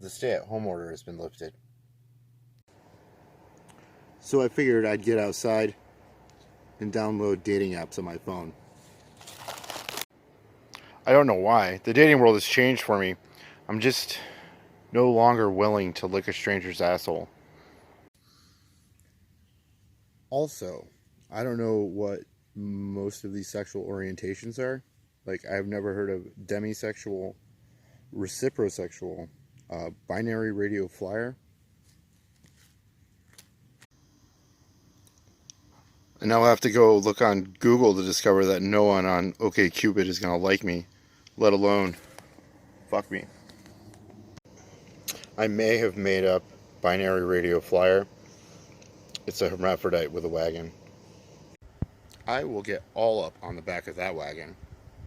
the stay-at-home order has been lifted. So I figured I'd get outside and download dating apps on my phone. I don't know why. The dating world has changed for me. I'm just no longer willing to lick a stranger's asshole. Also, I don't know what most of these sexual orientations are. Like, I've never heard of demisexual, reciprosexual, binary radio flyer. And I'll have to go look on Google to discover that no one on OkCupid is going to like me, let alone fuck me. I may have made up binary radio flyer. It's a hermaphrodite with a wagon. I will get all up on the back of that wagon.